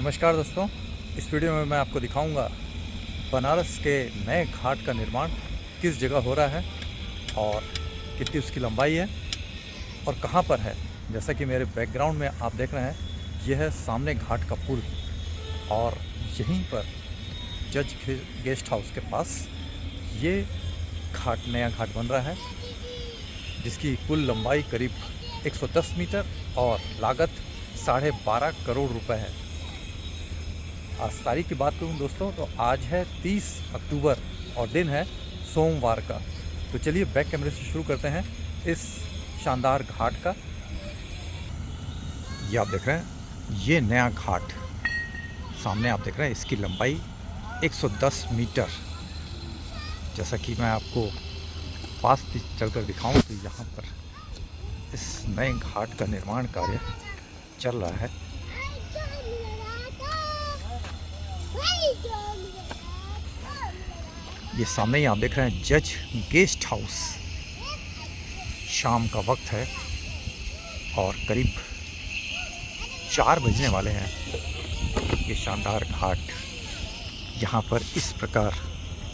नमस्कार दोस्तों, इस वीडियो में मैं आपको दिखाऊंगा बनारस के नए घाट का निर्माण किस जगह हो रहा है और कितनी उसकी लंबाई है और कहां पर है। जैसा कि मेरे बैकग्राउंड में आप देख रहे हैं, यह है सामने घाट का पुल और यहीं पर जज गेस्ट हाउस के पास ये नया घाट बन रहा है, जिसकी कुल लंबाई करीब 110 मीटर और लागत 12.5 करोड़ रुपए है। आज तारीख की बात करूं दोस्तों तो आज है 30 अक्टूबर और दिन है सोमवार का। तो चलिए बैक कैमरे से शुरू करते हैं इस शानदार घाट का। ये आप देख रहे हैं, ये नया घाट सामने आप देख रहे हैं, इसकी लंबाई 110 मीटर। जैसा कि मैं आपको पास चलकर दिखाऊं तो यहाँ पर इस नए घाट का निर्माण कार्य चल रहा है। ये सामने ही आप देख रहे हैं जज गेस्ट हाउस। शाम का वक्त है और करीब 4 बजने वाले हैं। ये शानदार घाट यहाँ पर इस प्रकार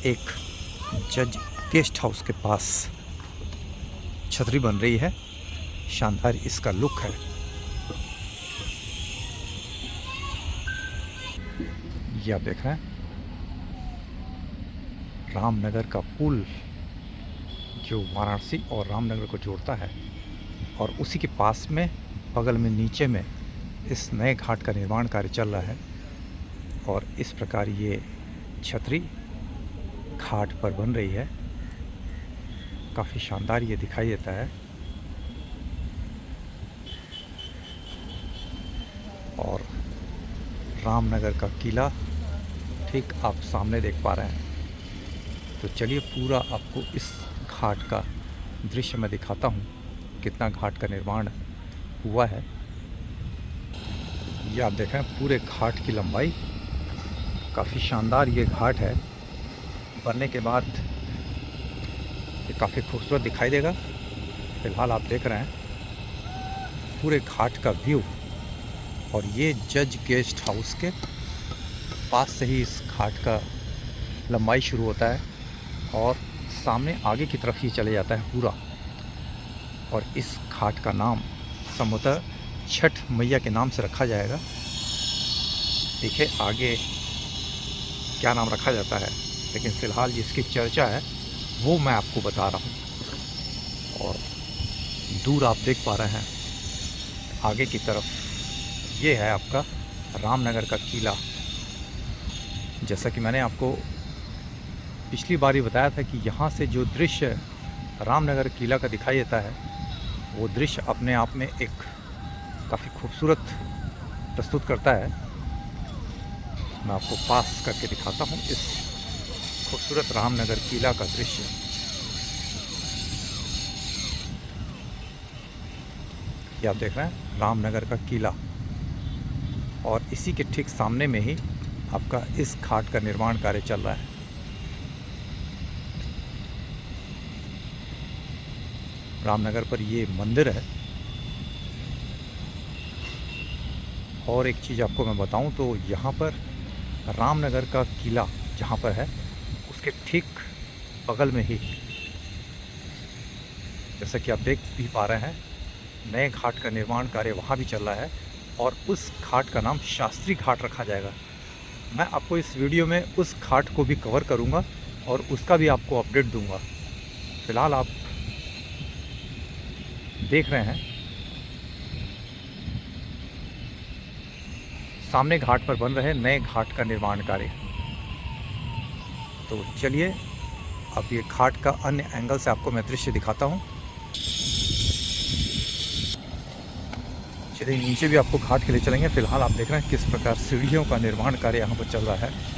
एक जज गेस्ट हाउस के पास छतरी बन रही है। शानदार इसका लुक है। ये आप देख रहे हैं रामनगर का पुल जो वाराणसी और रामनगर को जोड़ता है, और उसी के पास में बगल में नीचे में इस नए घाट का निर्माण कार्य चल रहा है। और इस प्रकार ये छतरी घाट पर बन रही है। काफ़ी शानदार ये दिखाई देता है। और रामनगर का किला ठीक आप सामने देख पा रहे हैं। तो चलिए पूरा आपको इस घाट का दृश्य मैं दिखाता हूँ, कितना घाट का निर्माण हुआ है। ये आप देखें पूरे घाट की लंबाई, काफ़ी शानदार ये घाट है। बनने के बाद ये काफ़ी खूबसूरत दिखाई देगा। फिलहाल आप देख रहे हैं पूरे घाट का व्यू, और ये जज गेस्ट हाउस के पास से ही इस घाट का लंबाई शुरू होता है और सामने आगे की तरफ ही चले जाता है पूरा। और इस घाट का नाम संभवतः छठ मैया के नाम से रखा जाएगा। देखिए आगे क्या नाम रखा जाता है, लेकिन फ़िलहाल जिसकी चर्चा है वो मैं आपको बता रहा हूँ। और दूर आप देख पा रहे हैं आगे की तरफ, ये है आपका रामनगर का किला। जैसा कि मैंने आपको पिछली बार ही बताया था कि यहाँ से जो दृश्य रामनगर किला का दिखाई देता है, वो दृश्य अपने आप में एक काफ़ी खूबसूरत प्रस्तुत करता है। मैं आपको पास करके दिखाता हूँ इस खूबसूरत रामनगर किला का दृश्य। ये आप देख रहे हैं रामनगर का किला, और इसी के ठीक सामने में ही आपका इस घाट का निर्माण कार्य चल रहा है। रामनगर पर ये मंदिर है। और एक चीज़ आपको मैं बताऊं तो यहाँ पर रामनगर का किला जहाँ पर है, उसके ठीक बगल में ही, जैसा कि आप देख भी पा रहे हैं, नए घाट का निर्माण कार्य वहाँ भी चल रहा है। और उस घाट का नाम शास्त्री घाट रखा जाएगा। मैं आपको इस वीडियो में उस घाट को भी कवर करूँगा और उसका भी आपको अपडेट दूँगा। फ़िलहाल आप देख रहे हैं सामने घाट पर बन रहे नए घाट का निर्माण कार्य। तो चलिए अब ये घाट का अन्य एंगल से आपको मैं दृश्य दिखाता हूँ। चलिए नीचे भी आपको घाट के लिए चलेंगे। फिलहाल आप देख रहे हैं किस प्रकार सीढ़ियों का निर्माण कार्य यहाँ पर चल रहा है।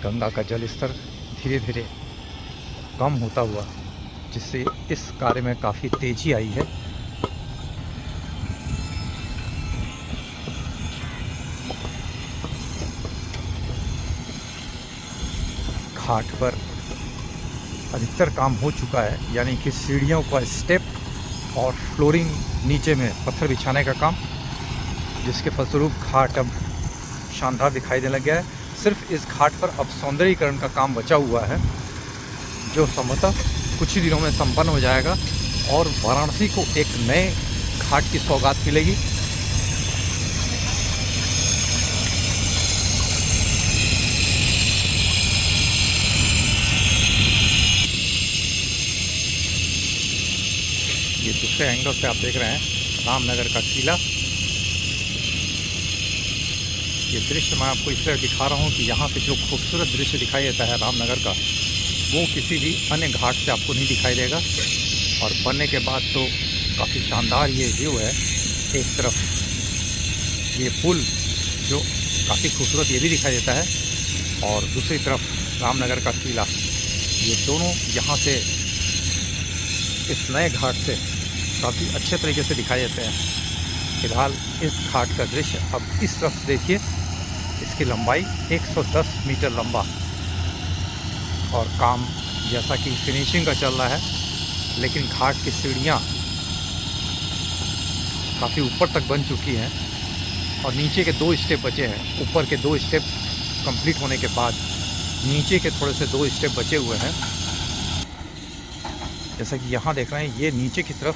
गंगा का जल स्तर धीरे धीरे कम होता हुआ, जिससे इस कार्य में काफ़ी तेज़ी आई है। घाट पर अधिकतर काम हो चुका है, यानी कि सीढ़ियों का स्टेप और फ्लोरिंग नीचे में पत्थर बिछाने का काम, जिसके फलस्वरूप घाट अब शानदार दिखाई देने लग गया है। सिर्फ इस घाट पर अब सौंदर्यीकरण का काम बचा हुआ है, जो संभवतः कुछ ही दिनों में संपन्न हो जाएगा और वाराणसी को एक नए घाट की सौगात मिलेगी। ये दूसरे एंगल से आप देख रहे हैं रामनगर का किला। ये दृश्य मैं आपको इसलिए दिखा रहा हूँ कि यहाँ पे जो खूबसूरत दृश्य दिखाई देता है रामनगर का, वो किसी भी अन्य घाट से आपको नहीं दिखाई देगा। और बनने के बाद तो काफ़ी शानदार ये व्यू है। एक तरफ ये पुल जो काफ़ी खूबसूरत ये भी दिखाई देता है, और दूसरी तरफ रामनगर का किला, ये दोनों यहाँ से इस नए घाट से काफ़ी अच्छे तरीके से दिखाई देते हैं। फिलहाल इस घाट का दृश्य अब इस तरफ देखिए, इसकी लंबाई 110 मीटर लंबा, और काम जैसा कि फिनिशिंग का चल रहा है, लेकिन घाट की सीढ़ियाँ काफ़ी ऊपर तक बन चुकी हैं और नीचे के 2 स्टेप बचे हैं। ऊपर के 2 स्टेप कंप्लीट होने के बाद नीचे के थोड़े से 2 स्टेप बचे हुए हैं। जैसा कि यहाँ देख रहे हैं, ये नीचे की तरफ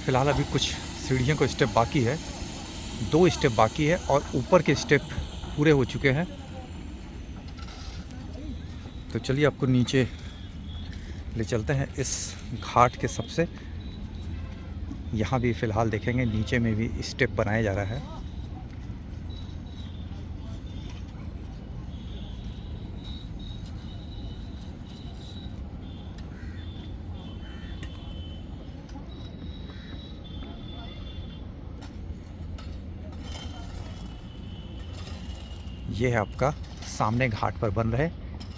फ़िलहाल अभी कुछ सीढ़ियों को स्टेप बाकी है, 2 स्टेप बाकी है, और ऊपर के स्टेप पूरे हो चुके हैं। तो चलिए आपको नीचे ले चलते हैं इस घाट के सबसे। यहाँ भी फ़िलहाल देखेंगे नीचे में भी स्टेप बनाया जा रहा है। ये है आपका सामने घाट पर बन रहे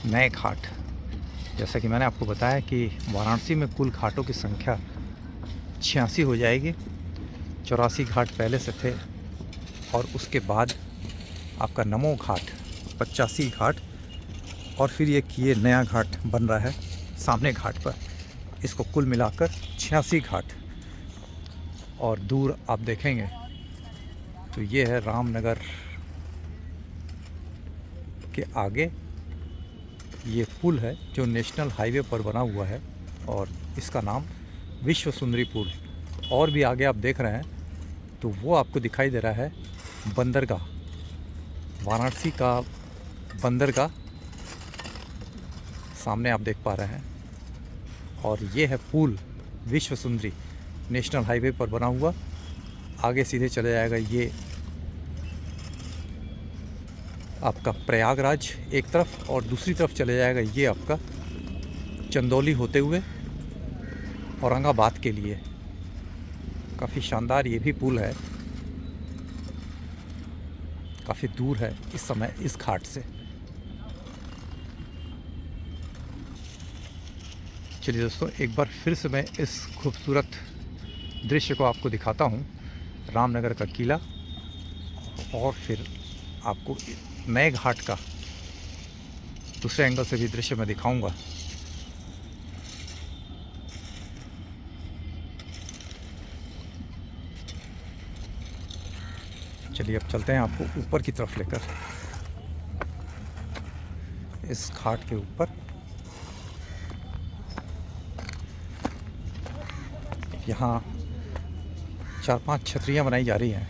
नए घाट। जैसा कि मैंने आपको बताया कि वाराणसी में कुल घाटों की संख्या 86 हो जाएगी। 84 घाट पहले से थे, और उसके बाद आपका नमो घाट 85 घाट, और फिर ये नया घाट बन रहा है सामने घाट पर। इसको कुल मिलाकर 86 घाट। और दूर आप देखेंगे तो ये है रामनगर के आगे ये पुल है जो नेशनल हाईवे पर बना हुआ है, और इसका नाम विश्व सुंदरी पुल। और भी आगे आप देख रहे हैं तो वो आपको दिखाई दे रहा है बंदरगाह, वाराणसी का बंदरगाह सामने आप देख पा रहे हैं। और ये है पुल विश्व सुंदरी नेशनल हाईवे पर बना हुआ। आगे सीधे चले जाएगा ये आपका प्रयागराज एक तरफ, और दूसरी तरफ चले जाएगा ये आपका चंदौली होते हुए औरंगाबाद के लिए। काफ़ी शानदार ये भी पुल है, काफ़ी दूर है इस समय इस घाट से। चलिए दोस्तों, एक बार फिर से मैं इस खूबसूरत दृश्य को आपको दिखाता हूँ, रामनगर का किला, और फिर आपको नए घाट का दूसरे एंगल से भी दृश्य मैं दिखाऊंगा। चलिए अब चलते हैं आपको ऊपर की तरफ लेकर, इस घाट के ऊपर। यहाँ 4-5 छतरियाँ बनाई जा रही हैं।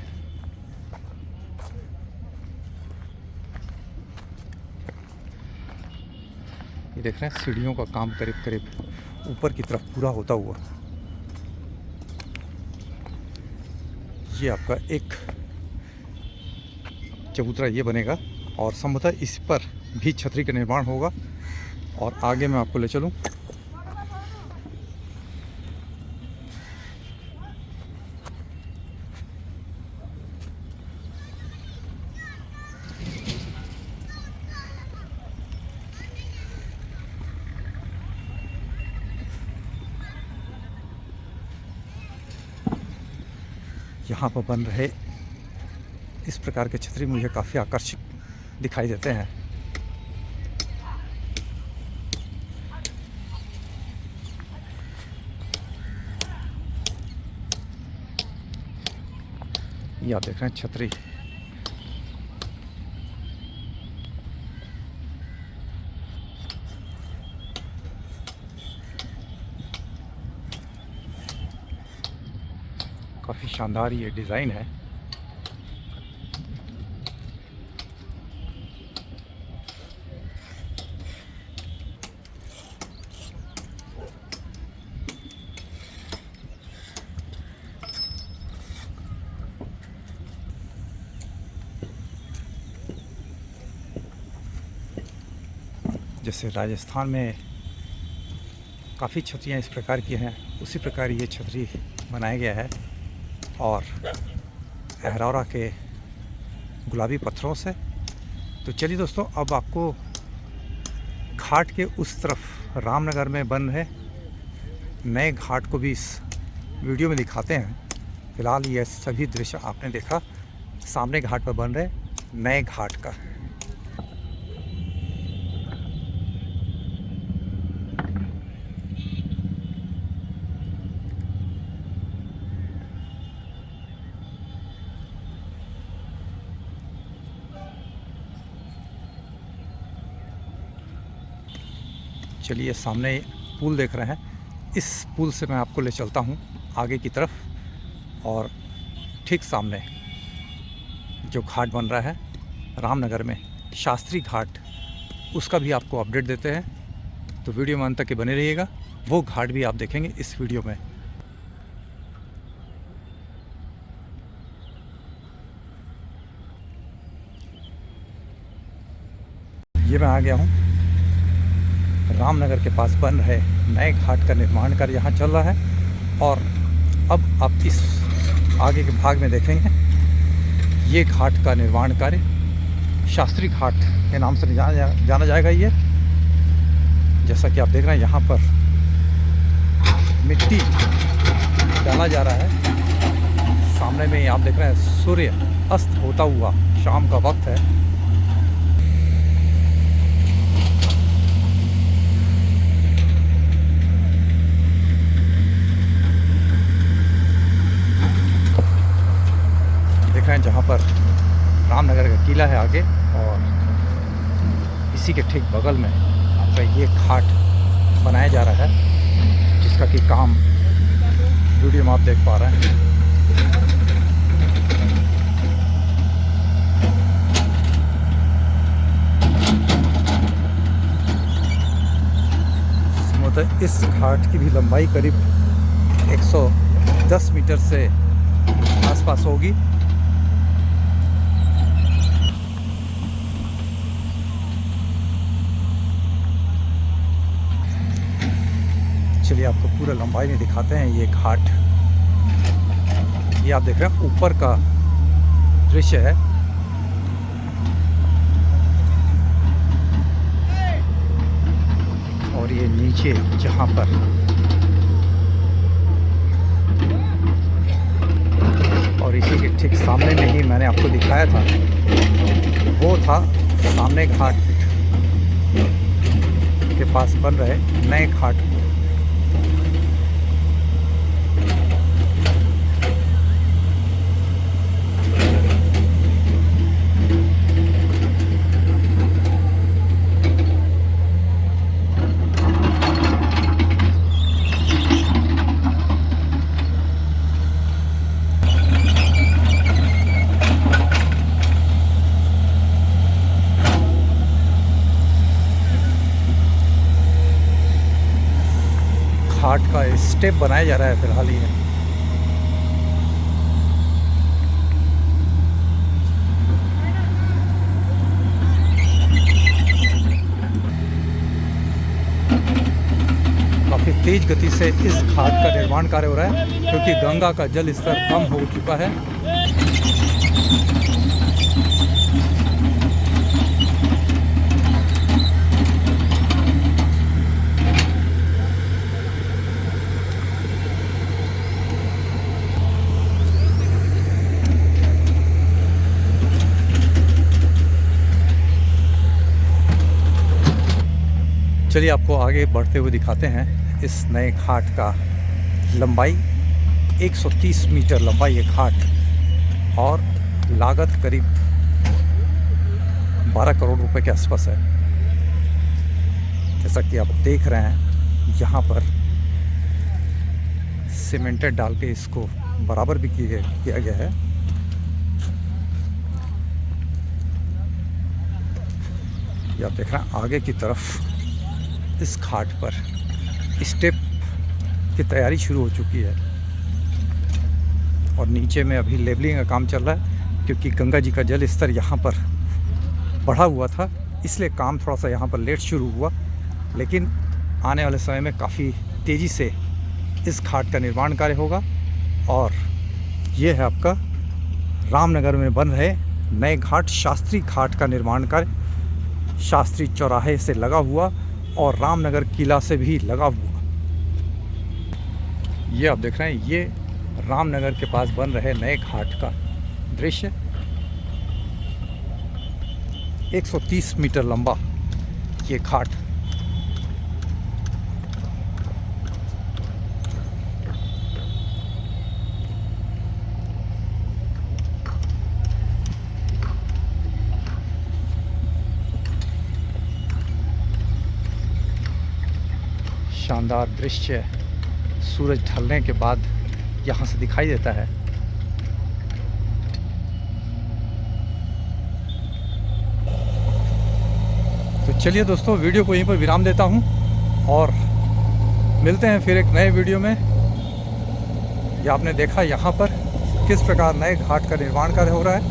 ये देख रहे हैं सीढ़ियों का काम करीब करीब ऊपर की तरफ पूरा होता हुआ। ये आपका एक चबूतरा ये बनेगा, और संभवतः इस पर भी छतरी का निर्माण होगा। और आगे मैं आपको ले चलूँ। यहाँ पर बन रहे इस प्रकार के छतरी मुझे काफ़ी आकर्षक दिखाई देते हैं। ये आप देख रहे हैं छतरी। काफ़ी शानदार ये डिज़ाइन है। जैसे राजस्थान में काफ़ी छतरियाँ इस प्रकार की हैं, उसी प्रकार ये छतरी बनाया गया है और अहरौरा के गुलाबी पत्थरों से। तो चलिए दोस्तों, अब आपको घाट के उस तरफ रामनगर में बन रहे नए घाट को भी इस वीडियो में दिखाते हैं। फ़िलहाल ये सभी दृश्य आपने देखा सामने घाट पर बन रहे नए घाट का। चलिए, सामने पुल देख रहे हैं, इस पुल से मैं आपको ले चलता हूँ आगे की तरफ और ठीक सामने जो घाट बन रहा है रामनगर में शास्त्री घाट, उसका भी आपको अपडेट देते हैं। तो वीडियो में अंत तक बने रहिएगा, वो घाट भी आप देखेंगे इस वीडियो में। ये मैं आ गया हूँ रामनगर के पास बन रहे नए घाट का निर्माण कार्य यहाँ चल रहा है और अब आप इस आगे के भाग में देखेंगे ये घाट का निर्माण कार्य शास्त्री घाट के नाम से जाना जाएगा। ये जैसा कि आप देख रहे हैं यहाँ पर मिट्टी डाला जा रहा है। सामने में आप देख रहे हैं सूर्य अस्त होता हुआ, शाम का वक्त है। जहाँ पर रामनगर का किला है आगे और इसी के ठीक बगल में आपका ये घाट बनाया जा रहा है, जिसका कि काम वीडियो में आप देख पा रहे हैं। मतलब इस घाट की भी लंबाई करीब 110 मीटर से आसपास होगी। चलिए आपको पूरा लंबाई में दिखाते हैं ये घाट। ये आप देख रहे हैं ऊपर का दृश्य है। और ये नीचे जहाँ पर और इसी के ठीक सामने में ही मैंने आपको दिखाया था, वो था सामने घाट के पास बन रहे नए घाट। घाट का स्टेप बनाया जा रहा है फिलहाल ये। काफ़ी तेज गति से इस घाट का निर्माण कार्य हो रहा है, क्योंकि गंगा का जल स्तर कम हो चुका है। चलिए आपको आगे बढ़ते हुए दिखाते हैं इस नए घाट का लंबाई 130 मीटर लंबा ये घाट और लागत करीब 12 करोड़ रुपए के आसपास है। जैसा कि आप देख रहे हैं यहाँ पर सीमेंटेड डाल के इसको बराबर भी किया गया है। ये आप देख रहे हैं आगे की तरफ इस घाट पर स्टेप की तैयारी शुरू हो चुकी है और नीचे में अभी लेवलिंग का काम चल रहा है, क्योंकि गंगा जी का जल स्तर यहाँ पर बढ़ा हुआ था, इसलिए काम थोड़ा सा यहाँ पर लेट शुरू हुआ, लेकिन आने वाले समय में काफ़ी तेज़ी से इस घाट का निर्माण कार्य होगा। और ये है आपका रामनगर में बन रहे नए घाट शास्त्री घाट का निर्माण कार्य, शास्त्री चौराहे से लगा हुआ और रामनगर किला से भी लगा हुआ। ये आप देख रहे हैं ये रामनगर के पास बन रहे नए घाट का दृश्य। 130 मीटर लंबा ये घाट। शानदार दृश्य सूरज ढलने के बाद यहाँ से दिखाई देता है। तो चलिए दोस्तों, वीडियो को यहीं पर विराम देता हूँ और मिलते हैं फिर एक नए वीडियो में। ये आपने देखा यहाँ पर किस प्रकार नए घाट का निर्माण कार्य हो रहा है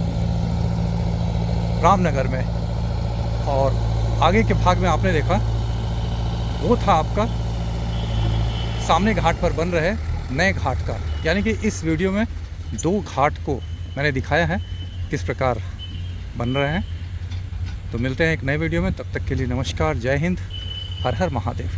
रामनगर में, और आगे के भाग में आपने देखा वो था आपका सामने घाट पर बन रहे नए घाट का। यानी कि इस वीडियो में 2 घाट को मैंने दिखाया है किस प्रकार बन रहे हैं। तो मिलते हैं एक नए वीडियो में, तब तक के लिए नमस्कार, जय हिंद, हर हर महादेव।